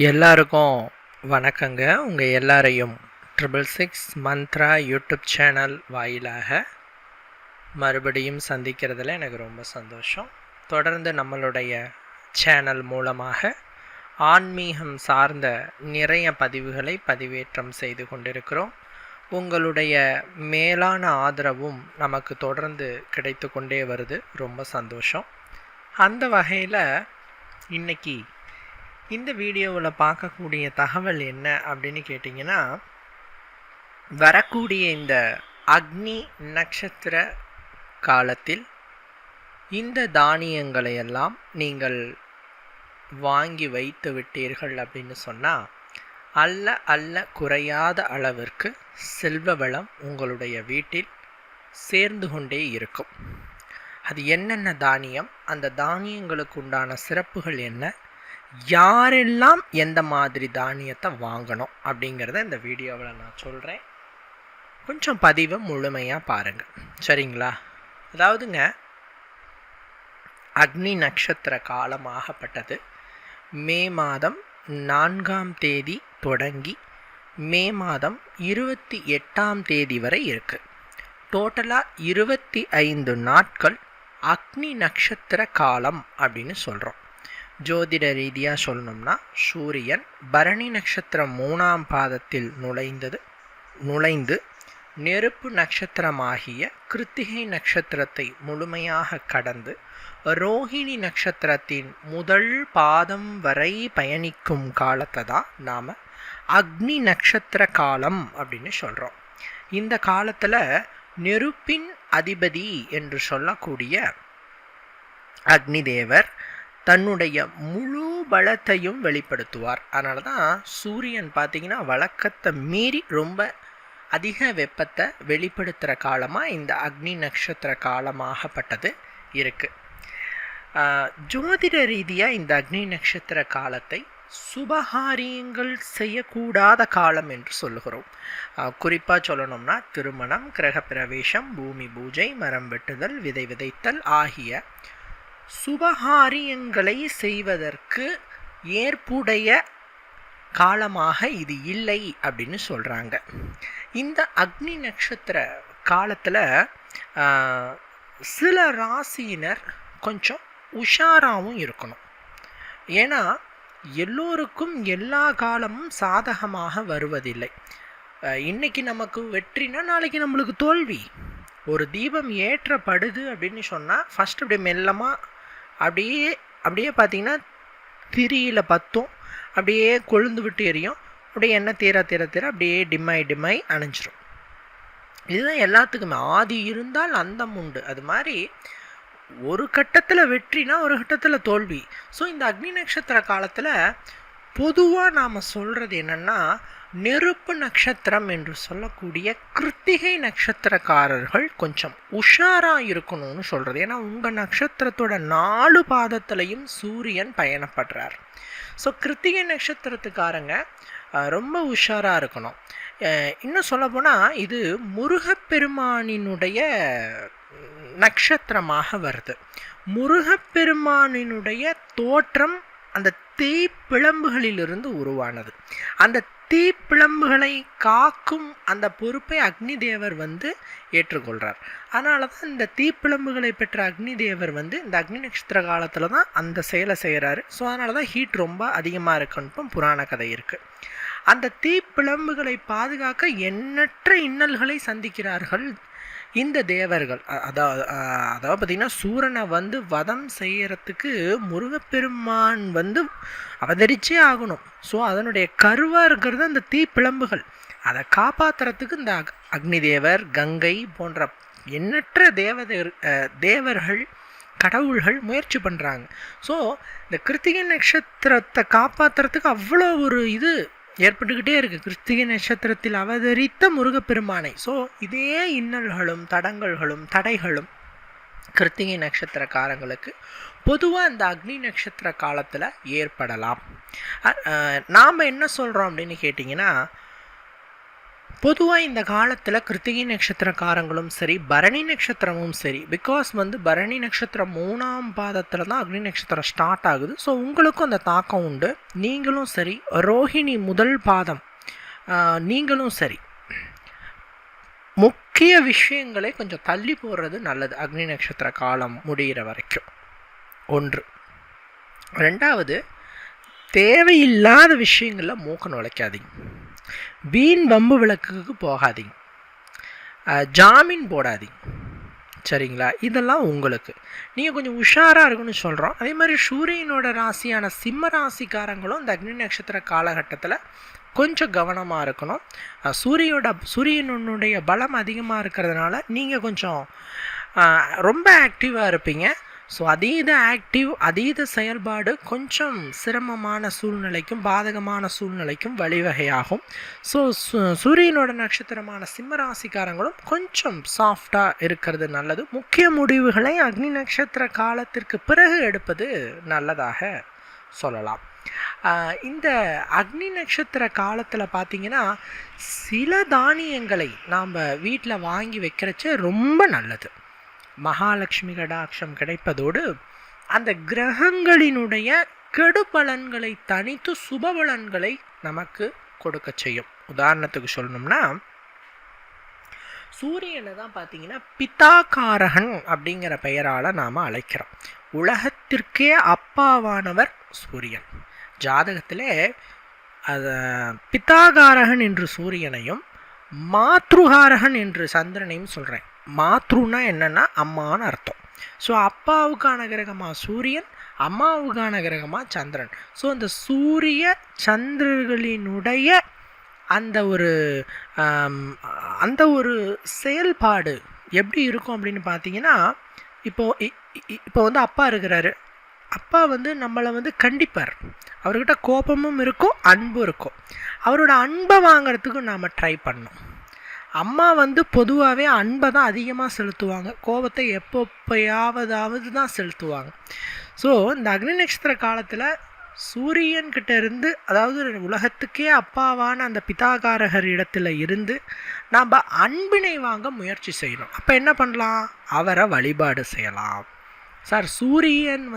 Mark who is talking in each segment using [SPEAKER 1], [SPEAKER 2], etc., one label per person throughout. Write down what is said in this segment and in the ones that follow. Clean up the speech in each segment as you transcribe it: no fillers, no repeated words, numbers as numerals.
[SPEAKER 1] எல்லாருக்கும் வணக்கங்க. உங்கள் எல்லாரையும் 666 மந்த்ரா யூடியூப் சேனல் வாயிலாக மறுபடியும் சந்திக்கிறதுல எனக்கு ரொம்ப சந்தோஷம். தொடர்ந்து நம்மளுடைய சேனல் மூலமாக ஆன்மீகம் சார்ந்த நிறைய பதிவுகளை பதிவேற்றம் செய்து கொண்டிருக்கிறோம். உங்களுடைய மேலான ஆதரவும் நமக்கு தொடர்ந்து கிடைத்து கொண்டே வருது. ரொம்ப சந்தோஷம். அந்த வகையில் இன்னைக்கு இந்த வீடியோவில் பார்க்கக்கூடிய தகவல் என்ன அப்படின்னு கேட்டிங்கன்னா, வரக்கூடிய இந்த அக்னி நட்சத்திர காலத்தில் இந்த தானியங்களை எல்லாம் நீங்கள் வாங்கி வைத்து விட்டீர்கள் அப்படின்னு சொன்னால் அல்ல குறையாத அளவிற்கு செல்வ வளம் உங்களுடைய வீட்டில் சேர்ந்து கொண்டே இருக்கும். அது என்னென்ன தானியம், அந்த தானியங்களுக்கு உண்டான சிறப்புகள் என்ன, யாரெல்லாம் எந்த மாதிரி தானியத்தை வாங்கணும் அப்படிங்கிறத இந்த வீடியோவில் நான் சொல்கிறேன். கொஞ்சம் பதிவை முழுமையாக பாருங்கள், சரிங்களா? அதாவதுங்க, அக்னி நட்சத்திர காலமாகப்பட்டது மே மாதம் 4ஆம் தேதி தொடங்கி மே மாதம் 28ஆம் தேதி வரை இருக்குது. டோட்டலாக 25 நாட்கள் அக்னி நட்சத்திர காலம் அப்படின்னு சொல்கிறோம். ஜோதிட ரீதியாக சொல்லணும்னா, சூரியன் பரணி நட்சத்திரம் 3ஆம் பாதத்தில் நுழைந்து நெருப்பு நட்சத்திரமாகிய கிருத்திகை நட்சத்திரத்தை முழுமையாக கடந்து ரோஹிணி நட்சத்திரத்தின் முதல் பாதம் வரை பயணிக்கும் காலத்தை தான் நாம் அக்னி நட்சத்திர காலம் அப்படின்னு சொல்கிறோம். இந்த காலத்தில் நெருப்பின் அதிபதி என்று சொல்லக்கூடிய அக்னி தேவர் தன்னுடைய முழு பலத்தையும் வெளிப்படுத்துவார். அதனால தான் சூரியன் பார்த்திங்கன்னா வழக்கத்தை மீறி ரொம்ப அதிக வெப்பத்தை வெளிப்படுத்துகிற காலமாக இந்த அக்னி நட்சத்திர காலமாகப்பட்டது இருக்குது. ஜோதிட ரீதியாக இந்த அக்னி நட்சத்திர காலத்தை சுபகாரியங்கள் செய்யக்கூடாத காலம் என்று சொல்லுகிறோம். குறிப்பாக சொல்லணும்னா, திருமணம், கிரகப்பிரவேசம், பூமி பூஜை, மரம் வெட்டுதல், விதை விதைத்தல் ஆகிய சுபகாரியங்களை செய்வதற்கு ஏற்புடைய காலமாக இது இல்லை அப்படின்னு சொல்கிறாங்க. இந்த அக்னி நட்சத்திர காலத்தில் சில ராசியினர் கொஞ்சம் உஷாராகவும் இருக்கணும். ஏன்னா எல்லோருக்கும் எல்லா காலமும் சாதகமாக வருவதில்லை. இன்னைக்கு நமக்கு வெற்றினா நாளைக்கு நம்மளுக்கு தோல்வி. ஒரு தீபம் ஏற்றப்படுது அப்படின்னு சொன்னால் ஃபஸ்ட் அப்படியே மெல்லமாக அப்படியே பார்த்திங்கன்னா திரியில் பற்றும் அப்படியே கொழுந்து விட்டு எரியும். அப்படியே எண்ணெய் தீர அப்படியே டிம்மாய் அணைஞ்சிரும். இதுதான் எல்லாத்துக்குமே. ஆதி இருந்தால் அந்தம் உண்டு. அது மாதிரி ஒரு கட்டத்தில் வெற்றினா ஒரு கட்டத்தில் தோல்வி. ஸோ இந்த அக்னி நட்சத்திர காலத்தில் பொதுவாக நாம் சொல்கிறது என்னென்னா, நெருப்பு நட்சத்திரம் என்று சொல்லக்கூடிய கிருத்திகை நட்சத்திரக்காரர்கள் கொஞ்சம் உஷாராக இருக்கணும்னு சொல்கிறது. ஏன்னா உங்கள் நட்சத்திரத்தோட 4 பாதத்துலையும் சூரியன் பயணப்படுறார். ஸோ கிருத்திகை நட்சத்திரத்துக்காரங்க ரொம்ப உஷாராக இருக்கணும். இன்னும் சொல்லப்போனால் இது முருகப்பெருமானினுடைய நட்சத்திரமாக வருது. முருகப்பெருமானினுடைய தோற்றம் அந்த தீப்பிழம்புகளிலிருந்து உருவானது. அந்த தீப்பிழம்புகளை காக்கும் அந்த பொறுப்பை அக்னி தேவர் ஏற்றுக்கொள்கிறார். அதனால தான் இந்த தீப்பிழம்புகளை பெற்ற அக்னி தேவர் இந்த அக்னி நட்சத்திர காலத்தில் தான் அந்த செயலை செய்கிறாரு. ஸோ அதனால தான் ஹீட் ரொம்ப அதிகமாக இருக்குன்னு புராண கதை இருக்குது. அந்த தீப்பிழம்புகளை பாதுகாக்க எண்ணற்ற இன்னல்களை சந்திக்கிறார்கள் இந்த தேவர்கள். அதாவது பார்த்திங்கன்னா, சூரனை வதம் செய்யறதுக்கு முருகப்பெருமான் அவதரிச்சே ஆகணும். ஸோ அதனுடைய கருவாக இருக்கிறது அந்த தீப்பிழம்புகள். அதை காப்பாற்றுறதுக்கு இந்த அக்னி தேவர், கங்கை போன்ற எண்ணற்ற தேவர்கள், கடவுள்கள் முயற்சி பண்ணுறாங்க. ஸோ இந்த கிருத்திகை நட்சத்திரத்தை காப்பாற்றுறதுக்கு அவ்வளோ ஒரு இது ஏற்பட்டுக்கிட்டே இருக்குது. கிருத்திகை நட்சத்திரத்தில் அவதரித்த முருகப்பெருமானை. ஸோ இதே இன்னல்களும் தடைகளும் கிருத்திகை நட்சத்திரக்காரங்களுக்கு பொதுவாக இந்த அக்னி நட்சத்திர காலத்தில் ஏற்படலாம். நாம் என்ன சொல்கிறோம் அப்படின்னு கேட்டிங்கன்னா, பொதுவாக இந்த காலத்தில் கிருத்திகை நட்சத்திரக்காரங்களும் சரி, பரணி நட்சத்திரமும் சரி, பிகாஸ் பரணி நட்சத்திரம் 3ஆம் பாதத்தில் தான் அக்னி நட்சத்திரம் ஸ்டார்ட் ஆகுது. ஸோ உங்களுக்கும் அந்த தாக்கம் உண்டு. நீங்களும் சரி, ரோஹிணி முதல் பாதம் நீங்களும் சரி, முக்கிய விஷயங்களை கொஞ்சம் தள்ளி போடுறது நல்லது அக்னி நட்சத்திர காலம் முடிகிற வரைக்கும். 1. 2வது, தேவையில்லாத விஷயங்களில் மூக்க நுழைக்காதீங்க. வீண் வம்பு விளக்குக்கு போகாதீங்க. ஜாமீன் போடாதீங்க. சரிங்களா? இதெல்லாம் உங்களுக்கு நீங்கள் கொஞ்சம் உஷாராக இருக்குன்னு சொல்கிறோம். அதே மாதிரி சூரியனோட ராசியான சிம்ம ராசிக்காரங்களும் இந்த அக்னி நட்சத்திர காலகட்டத்தில் கொஞ்சம் கவனமாக இருக்கணும். சூரியனுடைய பலம் அதிகமாக இருக்கிறதுனால நீங்கள் கொஞ்சம் ரொம்ப ஆக்டிவாக இருப்பீங்க. ஸோ அதீத செயல்பாடு கொஞ்சம் சிரமமான சூழ்நிலைக்கும் பாதகமான சூழ்நிலைக்கும் வழிவகையாகும். ஸோ சூரியனோட நட்சத்திரமான சிம்ம ராசிக்காரங்களும் கொஞ்சம் சாஃப்டாக இருக்கிறது நல்லது. முக்கிய முடிவுகளை அக்னி நட்சத்திர காலத்திற்கு பிறகு எடுப்பது நல்லதாக சொல்லலாம். இந்த அக்னி நட்சத்திர காலத்தில் பார்த்திங்கன்னா சில தானியங்களை நாம் வீட்டில் வாங்கி வைக்கிறச்சே ரொம்ப நல்லது. மகாலட்சுமி கடாட்சம் கிடைப்பதோடு அந்த கிரகங்களினுடைய கெடு பலன்களை தனித்து சுப பலன்களை நமக்கு கொடுக்க செய்யும். உதாரணத்துக்கு சொல்லணும்னா, சூரியனை தான் பார்த்தீங்கன்னா பிதாகாரகன் அப்படிங்கிற பெயரால் நாம் அழைக்கிறோம். உலகத்திற்கே அப்பாவானவர் சூரியன். ஜாதகத்தில் பிதாகாரகன் என்று சூரியனையும் மாத்ருகாரகன் என்று சந்திரனையும் சொல்கிறேன். மாத்ருனா என்னன்னா அம்மான்னு அர்த்தம். ஸோ அப்பாவுக்கான கிரகமாக சூரியன், அம்மாவுக்கான கிரகமாக சந்திரன். ஸோ அந்த சூரிய சந்திரர்களினுடைய அந்த ஒரு செயல்பாடு எப்படி இருக்கும் அப்படின்னு பார்த்தீங்கன்னா, இப்போ அப்பா இருக்கிறாரு. அப்பா நம்மளை கண்டிப்பார். அவர்கிட்ட கோபமும் இருக்கும், அன்பும் இருக்கும். அவரோட அன்பை வாங்கிறதுக்கு நாம் ட்ரை பண்ணோம். அம்மா பொதுவாகவே அன்பை தான் அதிகமாக செலுத்துவாங்க, கோபத்தை எப்போயாவது தான் செலுத்துவாங்க. ஸோ இந்த அக்னி நட்சத்திர காலத்தில் சூரியன்கிட்ட இருந்து, அதாவது உலகத்துக்கே அப்பாவான அந்த பிதாகாரகர் இடத்துல இருந்து நாம் அன்பினை வாங்க முயற்சி செய்யணும். அப்போ என்ன பண்ணலாம்? அவரை வழிபாடு செய்யலாம். சார், சூரியன்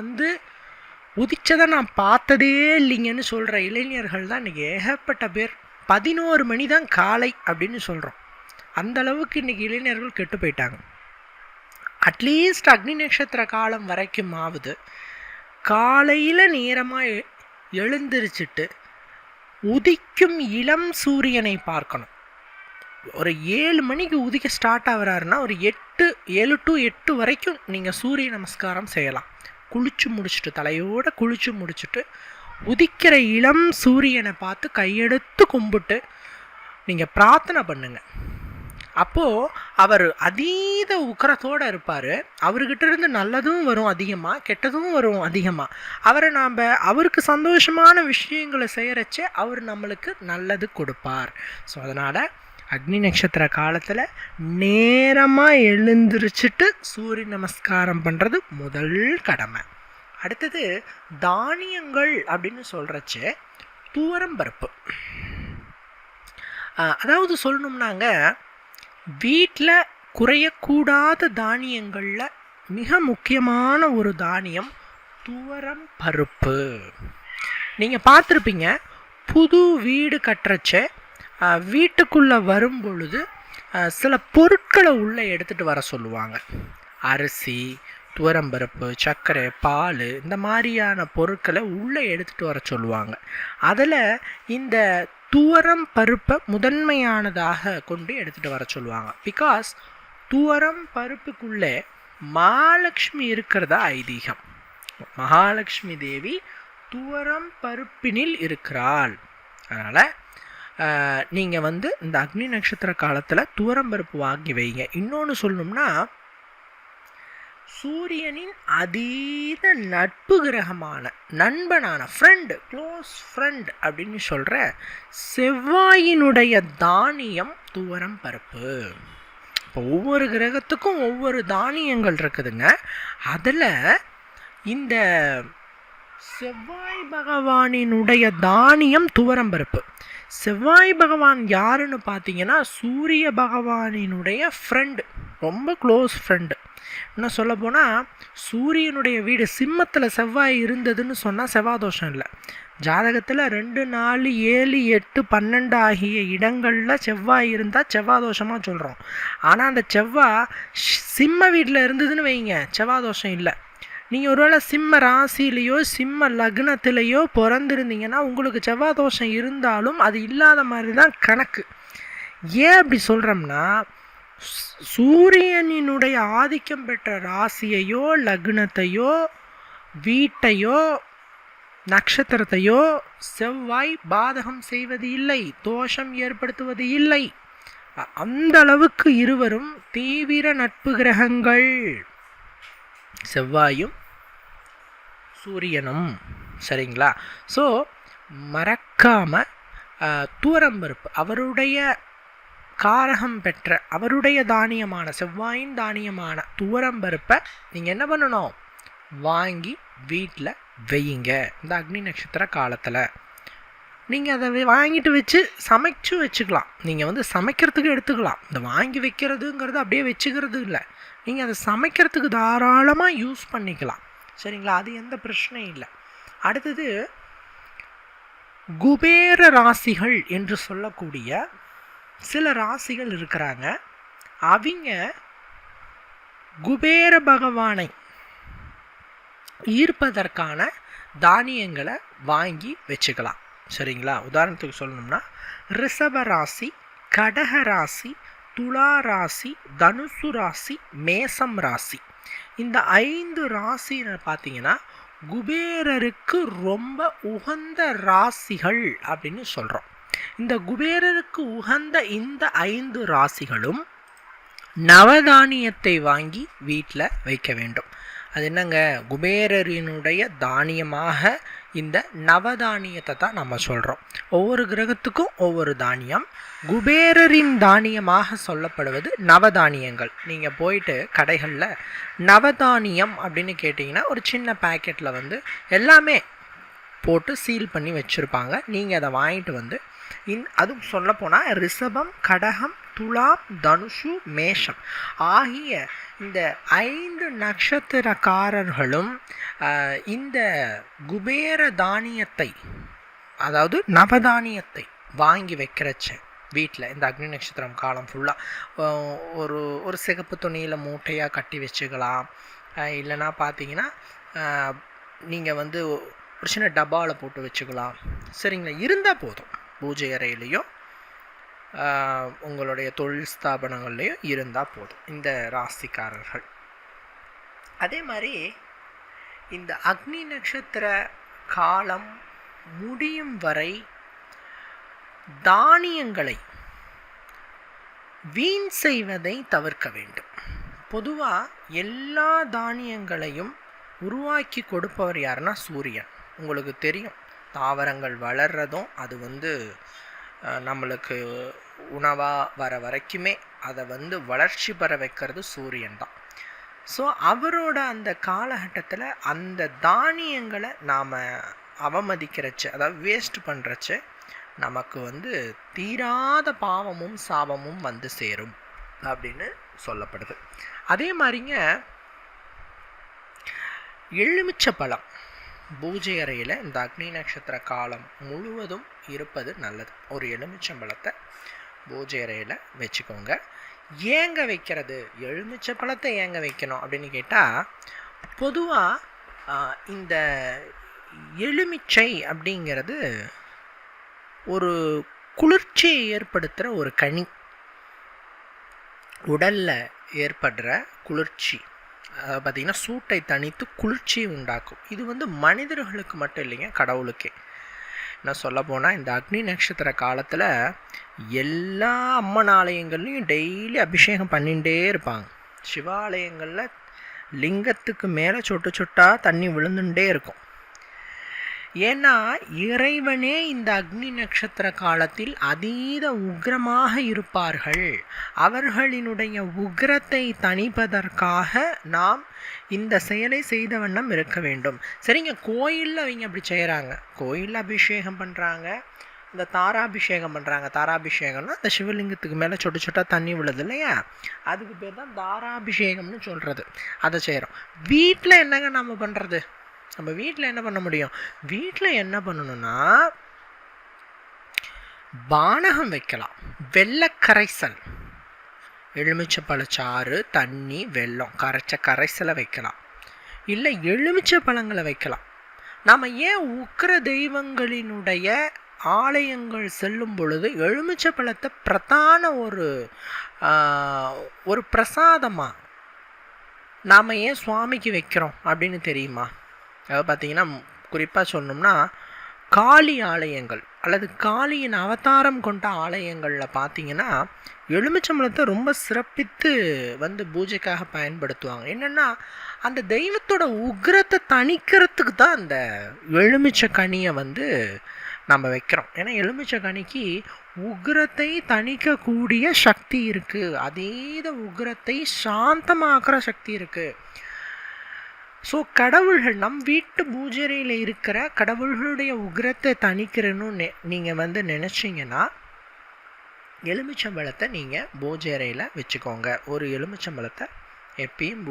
[SPEAKER 1] உதிச்சதை நான் பார்த்ததே இல்லைங்கன்னு சொல்கிற இளைஞர்கள் தான் இன்றைக்கி ஏகப்பட்ட பேர். 11 மணி தான் காலை அப்படின்னு சொல்கிறோம். அந்த அளவுக்கு இன்றைக்கி இளைஞர்கள் கெட்டு போயிட்டாங்க. அட்லீஸ்ட் அக்னி நட்சத்திர காலம் வரைக்கும் ஆகுது காலையில் நேரமாக எழுந்திரிச்சிட்டு உதிக்கும் இளம் சூரியனை பார்க்கணும். ஒரு 7 மணிக்கு உதிக்க ஸ்டார்ட் ஆகிறாருன்னா ஒரு 7 to 8 வரைக்கும் நீங்கள் சூரிய நமஸ்காரம் செய்யலாம். குளிச்சு முடிச்சுட்டு, தலையோடு குளிச்சு முடிச்சுட்டு உதிக்கிற இளம் சூரியனை பார்த்து கையெடுத்து கும்பிட்டு நீங்கள் பிரார்த்தனை பண்ணுங்க. அப்போது அவர் அதீத உக்கரத்தோடு இருப்பார். அவர்கிட்ட இருந்து நல்லதும் வரும் அதிகமாக, கெட்டதும் வரும் அதிகமாக. அவருக்கு சந்தோஷமான விஷயங்களை செய்கிறச்சே அவர் நம்மளுக்கு நல்லது கொடுப்பார். ஸோ அதனால் அக்னி நட்சத்திர காலத்தில் நேரமாக எழுந்திரிச்சிட்டு சூரிய நமஸ்காரம் பண்ணுறது முதல் கடமை. அடுத்தது தானியங்கள் அப்படின்னு சொல்கிறச்சே துவரம்பருப்பு. அதாவது சொல்லணும்னாங்க, வீட்டில் குறையக்கூடாத தானியங்களில் மிக முக்கியமான ஒரு தானியம் துவரம் பருப்பு. நீங்கள் பார்த்துருப்பீங்க, புது வீடு கட்டுறச்சே வீட்டுக்குள்ளே வரும் பொழுது சில பொருட்களை உள்ளே எடுத்துகிட்டு வர சொல்லுவாங்க. அரிசி, துவரம்பருப்பு, சர்க்கரை, பால், இந்த மாதிரியான பொருட்களை உள்ளே எடுத்துகிட்டு வர சொல்லுவாங்க. அதில் இந்த துவரம் பருப்பை முதன்மையானதாக கொண்டு எடுத்துகிட்டு வர சொல்லுவாங்க. பிகாஸ் துவரம் பருப்புக்குள்ளே மகாலட்சுமி இருக்கிறதா ஐதீகம். மகாலட்சுமி தேவி துவரம் பருப்பினில் இருக்கிறாள். அதனால் நீங்கள் இந்த அக்னி நட்சத்திர காலத்தில் துவரம்பருப்பு வாங்கி வைங்க. இன்னொன்று சொல்லணும்னா, சூரியனின் அதீத நட்பு கிரகமான நண்பனான க்ளோஸ் ஃப்ரெண்ட் அப்படின்னு சொல்கிற செவ்வாயினுடைய தானியம் துவரம் பருப்பு. இப்போ ஒவ்வொரு கிரகத்துக்கும் ஒவ்வொரு தானியங்கள் இருக்குதுங்க. அதில் இந்த செவ்வாய் பகவானினுடைய தானியம் துவரம்பருப்பு. செவ்வாய் பகவான் யாருன்னு பார்த்தீங்கன்னா சூரிய பகவானினுடைய ஃப்ரெண்டு, ரொம்ப க்ளோஸ் ஃப்ரெண்டு. இன்னும் சொல்ல போனால் சூரியனுடைய வீடு சிம்மத்தில் செவ்வாய் இருந்ததுன்னு சொன்னால் செவ்வாதோஷம் இல்லை. ஜாதகத்தில் 2, 4, 7, 8, 12 ஆகிய இடங்களில் செவ்வாய் இருந்தால் செவ்வாதோஷமாக சொல்கிறோம். ஆனால் அந்த செவ்வாய் சிம்ம வீட்டில் இருந்ததுன்னு வைங்க, செவ்வாதோஷம் இல்லை. நீங்கள் ஒருவேளை சிம்ம ராசிலேயோ சிம்ம லக்னத்திலேயோ பிறந்திருந்தீங்கன்னா உங்களுக்கு செவ்வாதோஷம் இருந்தாலும் அது இல்லாத மாதிரி தான் கணக்கு. ஏன் அப்படி சொல்கிறோம்னா, சூரியனினுடைய ஆதிக்கம் பெற்ற ராசியையோ லக்னத்தையோ வீட்டையோ நட்சத்திரத்தையோ செவ்வாய் பாதகம் செய்வது இல்லை, தோஷம் ஏற்படுத்துவது இல்லை. அந்த அளவுக்கு இருவரும் தீவிர நட்பு கிரகங்கள், செவ்வாயும் சூரியனும். சரிங்களா? ஸோ மறக்காமல் துவரம்பருப்பு அவருடைய காரகம் பெற்ற அவருடைய தானியமான செவ்வாயின் தானியமான துவரம்பருப்பை நீங்கள் என்ன பண்ணணும், வாங்கி வீட்டில் வையுங்க. இந்த அக்னி நட்சத்திர காலத்தில் நீங்கள் அதை வாங்கிட்டு வச்சு சமைச்சு வச்சுக்கலாம். நீங்கள் வந்து சமைக்கிறதுக்கு எடுத்துக்கலாம். இந்த வாங்கி வைக்கிறதுங்கிறது அப்படியே வச்சுக்கிறது இல்லை, நீங்கள் அதை சமைக்கிறதுக்கு தாராளமாக யூஸ் பண்ணிக்கலாம். சரிங்களா? அது எந்த பிரச்சனையும் இல்லை. அடுத்தது குபேர ராசிகள் என்று சொல்லக்கூடிய சில ராசிகள் இருக்கிறாங்க. அவங்க குபேர பகவானை ஈர்ப்பதற்கான தானியங்களை வாங்கி வச்சுக்கலாம். சரிங்களா? உதாரணத்துக்கு சொல்லணும்னா ரிஷப ராசி, கடக ராசி, துலா ராசி, தனுசு ராசி, மேசம் ராசி, இந்த 5 ராசின்னு பார்த்தீங்கன்னா குபேரருக்கு ரொம்ப உகந்த ராசிகள் அப்படின்னு சொல்கிறோம். இந்த குபேரருக்கு உகந்த இந்த 5 ராசிகளும் நவதானியத்தை வாங்கி வீட்டில் வைக்க வேண்டும். அது என்னங்க, குபேரரினுடைய தானியமாக இந்த நவதானியத்தை தான் நம்ம சொல்கிறோம். ஒவ்வொரு கிரகத்துக்கும் ஒவ்வொரு தானியம். குபேரரின் தானியமாக சொல்லப்படுவது நவதானியங்கள். நீங்கள் போயிட்டு கடைகளில் நவதானியம் அப்படின்னு கேட்டிங்கன்னா ஒரு சின்ன பேக்கெட்டில் வந்து எல்லாமே போட்டு சீல் பண்ணி வச்சுருப்பாங்க. நீங்கள் அதை வாங்கிட்டு வந்து அதுவும் சொல்லப்போனால் ரிஷபம், கடகம், துலாம், தனுஷு, மேஷம் ஆகிய இந்த 5 நட்சத்திரக்காரர்களும் இந்த குபேர தானியத்தை, அதாவது நவதானியத்தை வாங்கி வைக்கிறச்ச வீட்டில் இந்த அக்னி நட்சத்திரம் காலம் ஃபுல்லாக ஒரு சிகப்பு துணியில் மூட்டையாக கட்டி வச்சுக்கலாம். இல்லைன்னா பார்த்தீங்கன்னா நீங்கள் வந்து ஒரு சின்ன டப்பாவில் போட்டு வச்சுக்கலாம். சரிங்களா? இருந்தால் போதும். பூஜை அறையிலையோ உங்களுடைய தொழில் ஸ்தாபனங்கள்லையோ இருந்தால் போதும் இந்த ராசிக்காரர்கள். அதே மாதிரி இந்த அக்னி நட்சத்திர காலம் முடியும் வரை தானியங்களை வீண் செய்வதை தவிர்க்க வேண்டும். பொதுவாக எல்லா தானியங்களையும் உருவாக்கி கொடுப்பவர் யாருன்னா சூரியன். உங்களுக்கு தெரியும், தாவரங்கள் வளர்றதும் அது வந்து நம்மளுக்கு உணவாக வர வரைக்குமே அதை வந்து வளர்ச்சி பெற வைக்கிறது சூரியன் தான். ஸோ அவரோட அந்த காலகட்டத்தில் அந்த தானியங்களை நாம் அவமதிக்கிறச்ச, அதாவது வேஸ்ட் பண்ணுறச்ச நமக்கு வந்து தீராத பாவமும் சாபமும் வந்து சேரும் அப்படின்னு சொல்லப்படுது. அதே மாதிரிங்க எலுமிச்சை பழம் பூஜை அறையில் இந்த அக்னி நட்சத்திர காலம் முழுவதும் இருப்பது நல்லது. ஒரு எலுமிச்சம்பழத்தை பூஜை அறையில் வச்சுக்கோங்க. ஏங்க வைக்கிறது, எலுமிச்சை பழத்தை ஏங்க வைக்கணும் அப்படின்னு கேட்டால், பொதுவாக இந்த எலுமிச்சை அப்படிங்கிறது ஒரு குளிர்ச்சியை ஏற்படுத்துகிற ஒரு கனி. உடலில் ஏற்படுற குளிர்ச்சி பார்த்திங்கன்னா சூட்டை தணித்து குளிர்ச்சியை உண்டாக்கும். இது வந்து மனிதர்களுக்கு மட்டும் இல்லைங்க, கடவுளுக்கே. நான் சொல்ல போனால் இந்த அக்னி நட்சத்திர காலத்தில் எல்லா அம்மன் ஆலயங்கள்லையும் டெய்லி அபிஷேகம் பண்ணிகிட்டே இருப்பாங்க. சிவாலயங்களில் லிங்கத்துக்கு மேலே சொட்டு சொட்டாக தண்ணி விழுந்துட்டே இருக்கும். ஏன்னா இறைவனே இந்த அக்னி நட்சத்திர காலத்தில் அதீத உக்ரமாக இருப்பார்கள். அவர்களினுடைய உக்ரத்தை தணிப்பதற்காக நாம் இந்த செயலை செய்த வண்ணம் இருக்க வேண்டும். சரிங்க, கோயிலில் அவங்க அப்படி செய்கிறாங்க, கோயிலில் அபிஷேகம் பண்ணுறாங்க, இந்த தாராபிஷேகம் பண்ணுறாங்க. தாராபிஷேகம்னா அந்த சிவலிங்கத்துக்கு மேலே சொட்டு சொட்டாக தண்ணி விழுது இல்லையா, அதுக்கு பேர் தான் தாராபிஷேகம்னு சொல்கிறது. அதை செய்கிறோம். வீட்டில் என்னங்க நம்ம பண்ணுறது? நம்ம வீட்டில் என்ன பண்ண முடியும்? வீட்டில் என்ன பண்ணணும்னா பானகம் வைக்கலாம். வெள்ளை கரைசல், எலுமிச்சை பழச்சாறு, தண்ணி, வெல்லம் கரைச்ச கரைசலை வைக்கலாம். இல்லை எலுமிச்சை பழங்களை வைக்கலாம். நாம் ஏன் உக்கிர தெய்வங்களினுடைய ஆலயங்கள் செல்லும் பொழுது எலுமிச்சை பழத்தை பிரதான ஒரு பிரசாதமாக நாம் ஏன் சுவாமிக்கு வைக்கிறோம் அப்படின்னு தெரியுமா? அதாவது பார்த்திங்கன்னா, குறிப்பாக சொல்லணும்னா காளி ஆலயங்கள் அல்லது காளியின் அவதாரம் கொண்ட ஆலயங்களில் பார்த்திங்கன்னா எலுமிச்சம்பழத்தை ரொம்ப சிறப்பித்து பூஜைக்காக பயன்படுத்துவாங்க. என்னென்னா அந்த தெய்வத்தோட உக்ரத்தை தணிக்கிறதுக்கு தான் அந்த எலுமிச்சை கனியை நம்ம வைக்கிறோம். ஏன்னா எலுமிச்சை கனிக்கு உக்ரத்தை தணிக்கக்கூடிய சக்தி இருக்குது, அதீத உக்ரத்தை சாந்தமாக்குற சக்தி இருக்குது. ஸோ கடவுள்கள் நம் வீட்டு பூஜையில் இருக்கிற கடவுள்களுடைய உக்ரத்தை தணிக்கிறன்னு நீங்கள் நினச்சிங்கன்னா எலுமிச்சம்பழத்தை நீங்கள் பூஜை அறையில் வச்சுக்கோங்க. ஒரு எலுமிச்சம்பழத்தை எப்பயும்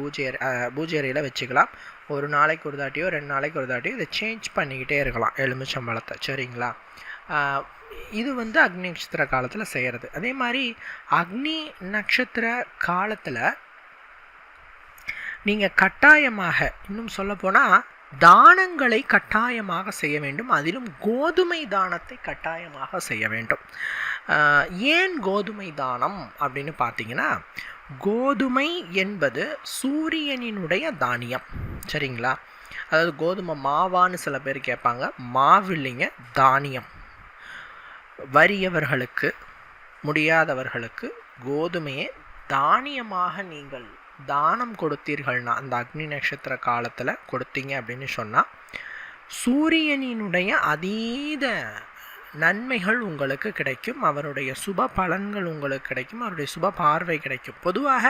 [SPEAKER 1] பூஜை அறையில் வச்சுக்கலாம். ஒரு நாளைக்கு ஒரு தாட்டியோ 2 நாளைக்கு ஒரு தாட்டியோ இதை சேஞ்ச் பண்ணிக்கிட்டே இருக்கலாம் எலுமிச்சம்பழத்தை. சரிங்களா? இது அக்னி நட்சத்திர காலத்தில் செய்கிறது. அதே மாதிரி அக்னி நட்சத்திர காலத்தில் நீங்கள் கட்டாயமாக, இன்னும் சொல்லப்போனால் தானங்களை கட்டாயமாக செய்ய வேண்டும். அதிலும் கோதுமை தானத்தை கட்டாயமாக செய்ய வேண்டும். ஏன் கோதுமை தானம் அப்படின்னு பார்த்தீங்கன்னா, கோதுமை என்பது சூரியனினுடைய தானியம். சரிங்களா? அதாவது கோதுமை மாவான்னு சில பேர் கேட்பாங்க. மாவில்லைங்க, தானியம். வறியவர்களுக்கு, முடியாதவர்களுக்கு கோதுமையை தானியமாக நீங்கள் தானம் கொடுத்தீர்கள்னா, அந்த அக்னி நட்சத்திர காலத்தில் கொடுத்தீங்க அப்படின்னு சொன்னால் சூரியனினுடைய அதீத நன்மைகள் உங்களுக்கு கிடைக்கும். அவருடைய சுப பலன்கள் உங்களுக்கு கிடைக்கும். அவருடைய சுப பார்வை கிடைக்கும். பொதுவாக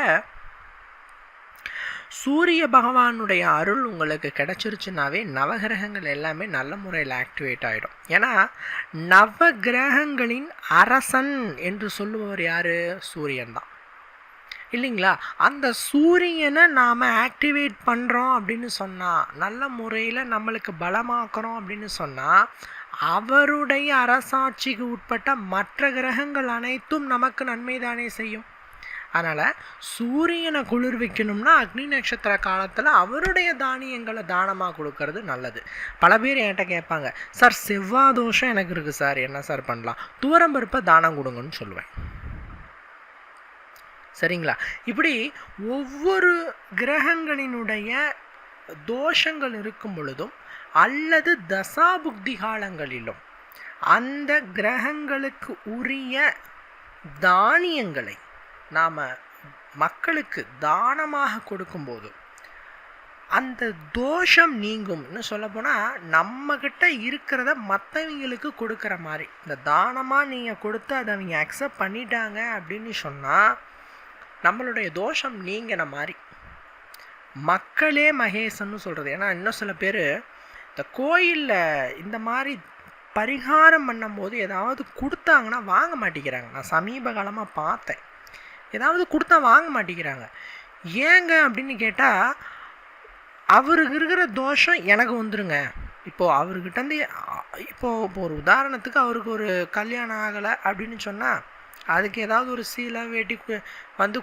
[SPEAKER 1] சூரிய பகவானுடைய அருள் உங்களுக்கு கிடைச்சிருச்சுனாவே நவகிரகங்கள் எல்லாமே நல்ல முறையில் ஆக்டிவேட் ஆகிடும். ஏன்னா நவகிரகங்களின் அரசன் என்று சொல்லுபவர் யார்? சூரியன் தான், இல்லைங்களா? அந்த சூரியனை நாம் ஆக்டிவேட் பண்ணுறோம் அப்படின்னு சொன்னால், நல்ல முறையில் நம்மளுக்கு பலமாக்குறோம் அப்படின்னு சொன்னால், அவருடைய அரசாட்சிக்கு உட்பட்ட மற்ற கிரகங்கள் அனைத்தும் நமக்கு நன்மை தானே செய்யும். அதனால் சூரியனை குளிர்விக்கணும்னா அக்னி நட்சத்திர காலத்தில் அவருடைய தானியங்களை தானமாக கொடுக்கறது நல்லது. பல பேர் என்கிட்ட கேட்பாங்க, சார் செவ்வாய் தோஷம் எனக்கு இருக்குது சார், என்ன சார் பண்ணலாம்? துவரம்பருப்பை தானம் கொடுங்கன்னு சொல்லுவேன். சரிங்களா? இப்படி ஒவ்வொரு கிரகங்களினுடைய தோஷங்கள் இருக்கும் பொழுதும் அல்லது தசாபுக்தி காலங்களிலும் அந்த கிரகங்களுக்கு உரிய தானியங்களை நாம் மக்களுக்கு தானமாக கொடுக்கும்போது அந்த தோஷம் நீங்கும்னு சொல்லப்போனால், நம்மக்கிட்ட இருக்கிறத மற்றவங்களுக்கு கொடுக்குற மாதிரி இந்த தானமாக நீங்கள் கொடுத்து அதை அவங்க அக்செப்ட் பண்ணிட்டாங்க அப்படின்னு சொன்னால் நம்மளுடைய தோஷம் நீங்கின மாதிரி. மக்களே மகேசன்னு சொல்கிறது. ஏன்னா இன்னும் சில பேர் இந்த கோயிலில் இந்த மாதிரி பரிகாரம் பண்ணும்போது ஏதாவது கொடுத்தாங்கன்னா வாங்க மாட்டேங்கிறாங்க. நான் சமீப காலமாக பார்த்தேன், ஏதாவது கொடுத்தா வாங்க மாட்டேங்கிறாங்க. ஏங்க அப்படின்னு கேட்டால், அவருக்கு இருக்கிற தோஷம் எனக்கு வந்துருங்க. இப்போது அவர்கிட்டருந்து இப்போது ஒரு உதாரணத்துக்கு அவருக்கு ஒரு கல்யாணம் ஆகலை அப்படின்னு சொன்னால் அதுக்கு ஏதாவது ஒரு சீலை வேட்டி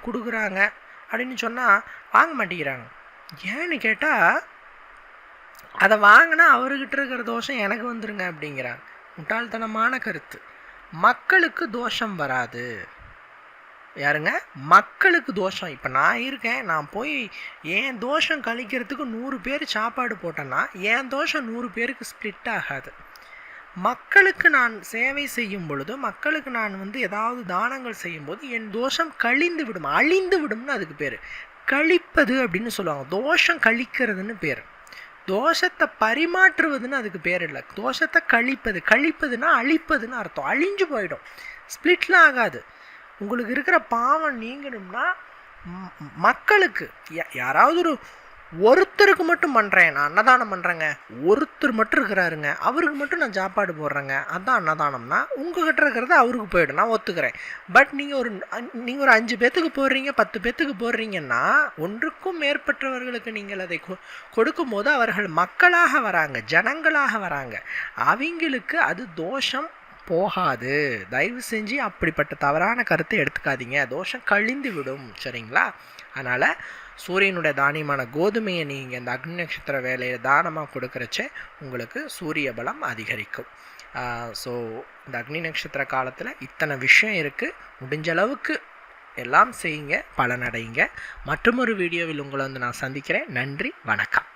[SPEAKER 1] கொடுக்குறாங்க அப்படின்னு சொன்னால் வாங்க மாட்டேங்கிறாங்க. ஏன்னு கேட்டால், அதை வாங்கினா அவர்கிட்ட இருக்கிற தோஷம் எனக்கு வந்துருங்க அப்படிங்கிறாங்க. முட்டாள்தனமான கருத்து. மக்களுக்கு தோஷம் வராது. யாருங்க? மக்களுக்கு தோஷம். இப்போ நான் இருக்கேன், நான் போய் என் தோஷம் கழிக்கிறதுக்கு 100 பேர் சாப்பாடு போட்டேன்னா என் தோஷம் 100 பேருக்கு ஸ்ப்ளிட் ஆகாது. மக்களுக்கு நான் சேவை செய்யும் பொழுது, மக்களுக்கு நான் ஏதாவது தானங்கள் செய்யும்போது என் தோஷம் கழிந்து விடும், அழிந்து விடும்னு அதுக்கு பேர். கழிப்பது அப்படின்னு சொல்லுவாங்க. தோஷம் கழிக்கிறதுன்னு பேர். தோஷத்தை பரிமாற்றுவதுன்னு அதுக்கு பேர் இல்லை, தோஷத்தை கழிப்பது. கழிப்பதுன்னா அழிப்பதுன்னு அர்த்தம். அழிஞ்சு போயிடும், ஸ்பிளிட்லாம் ஆகாது. உங்களுக்கு இருக்கிற பாவம் நீங்கணும்னா மக்களுக்கு யாராவது ஒருத்தருக்கு மட்டும் பண்ணுறேன், நான் அன்னதானம் பண்ணுறேங்க, ஒருத்தர் மட்டும் இருக்கிறாருங்க, அவருக்கு மட்டும் நான் சாப்பாடு போடுறேங்க, அதுதான் அன்னதானம்னா உங்ககிட்ட இருக்கிறது அவருக்கு போய்டும், நான் ஒத்துக்கிறேன். பட் நீங்கள் ஒரு 5 பேத்துக்கு போடுறீங்க, 10 பேத்துக்கு போடுறீங்கன்னா ஒன்றுக்கும் மேற்பட்டவர்களுக்கு நீங்கள் அதை கொடுக்கும் போது அவர்கள் மக்களாக வராங்க, ஜனங்களாக வராங்க, அவங்களுக்கு அது தோஷம் போகாது. தயவு செஞ்சு அப்படிப்பட்ட தவறான கருத்தை எடுத்துக்காதீங்க, தோஷம் கழிந்து விடும். சரிங்களா? அதனால் சூரியனுடைய தானியமான கோதுமையை நீங்கள் இந்த அக்னி நட்சத்திர வேலையை தானமாக கொடுக்குறச்ச உங்களுக்கு சூரிய பலம் அதிகரிக்கும். ஸோ இந்த அக்னி நட்சத்திர காலத்தில் இத்தனை விஷயம் இருக்குது. முடிஞ்ச அளவுக்கு எல்லாம் செய்யுங்க, பலனடைங்க. மற்றொரு வீடியோவில் உங்களை நான் சந்திக்கிறேன். நன்றி, வணக்கம்.